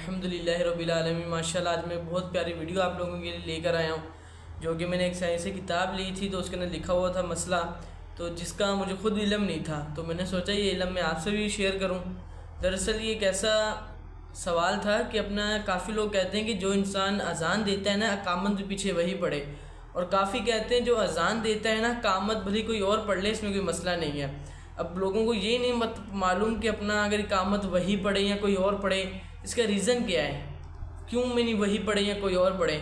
अल्हम्दुलिल्लाहि रब्बिल आलमीन। माशाल्लाह आज मैं बहुत प्यारी वीडियो आप लोगों के लिए लेकर आया हूँ, जो कि मैंने एक साइंस से किताब ली थी, तो उसके अंदर लिखा हुआ था मसला, तो जिसका मुझे खुद इल्म नहीं था, तो मैंने सोचा ये इल्म मैं आपसे भी शेयर करूँ। दरअसल ये एक ऐसा सवाल था कि अपना काफ़ी लोग कहते हैं कि जो इंसान अजान देता है ना, अकामत भी पीछे वही पढ़े, और काफ़ी कहते हैं जो अजान देता है ना, कामत भली कोई और पढ़ ले, इसमें कोई मसला नहीं है। अब लोगों को ये नहीं मालूम कि अपना अगर इकामत वही पढ़े या कोई और पढ़े, इसका रीज़न क्या है, क्यों मैं नहीं वही पढ़े या कोई और पढ़े।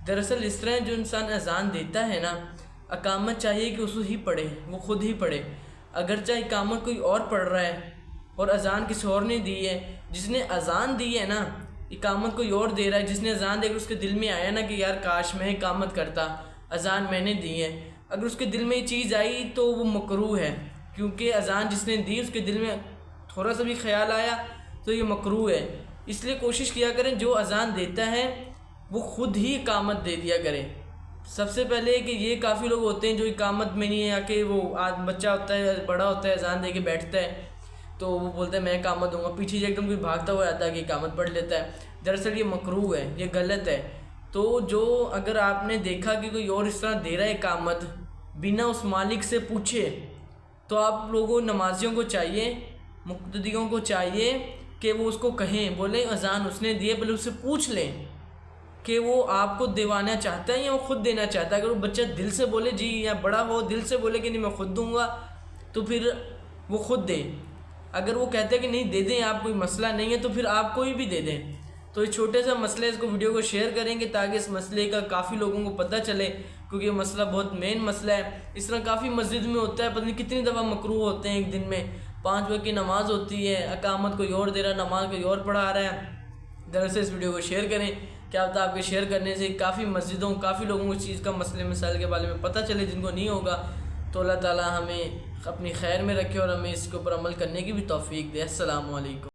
दरअसल इस तरह जो इंसान अजान देता है ना, अकामत चाहिए कि उसको ही पढ़े, वो खुद ही पढ़े। अगर चाहे इकामत कोई और पढ़ रहा है और अजान किसी और ने दी है, जिसने अजान दी है ना, इकामत कोई और दे रहा है, जिसने अजान देकर उसके दिल में आया ना कि यार काश मैं इकामत करता, अजान मैंने दी है, अगर उसके दिल में ये चीज़ आई तो वो मकरूह है, क्योंकि अजान जिसने दी उसके दिल में थोड़ा सा भी ख्याल आया तो ये मकरूह है। इसलिए कोशिश किया करें जो अजान देता है वो खुद ही इकामत दे दिया करें। सबसे पहले कि ये काफ़ी लोग होते हैं जो इकामत में नहीं है, आके वो आज बच्चा होता है, बड़ा होता है, अजान दे के बैठता है, तो वो बोलता है मैं इकामत दूंगा, पीछे से एकदम कोई भागता हुआ आता है कि इकामत पढ़ लेता है। दरअसल ये मकरूह है, ये गलत है। तो जो अगर आपने देखा कि कोई और इस तरह दे रहा है इकामत बिना उस मालिक से पूछे, तो आप लोगों नमाजियों को चाहिए, मुक्तदियों को चाहिए कि वो उसको कहें, बोले अजान उसने दिए, पहले उससे पूछ लें कि वो आपको दिवाना चाहता है या वो खुद देना चाहता है। अगर वो बच्चा दिल से बोले जी, या बड़ा हो दिल से बोले कि नहीं मैं खुद दूंगा, तो फिर वो खुद दे। अगर वो कहते हैं कि नहीं दे दें आप, कोई मसला नहीं है, तो फिर आप कोई भी दे दें। तो ये छोटे सा मसला है, इसको वीडियो को शेयर करेंगे ताकि इस मसले का काफ़ी लोगों को पता चले, क्योंकि ये मसला बहुत मेन मसला है। इस तरह काफ़ी मस्जिद में होता है, पता नहीं कितनी दफ़ा मकरूह होते हैं। एक दिन में 5 वक्त की नमाज़ होती है, अकामत कोई और दे रहा है, नमाज कोई और पढ़ा रहा है। दरअसल इस वीडियो को शेयर करें, क्या होता है आपके शेयर करने से काफ़ी मस्जिदों, काफ़ी लोगों को इस चीज़ का मसले मसाइल के बारे में पता चले, जिनको नहीं होगा। तो अल्लाह ताला हमें अपनी खैर में रखे और हमें इसके ऊपर अमल करने की भी तौफीक दे। अस्सलामु अलैकुम।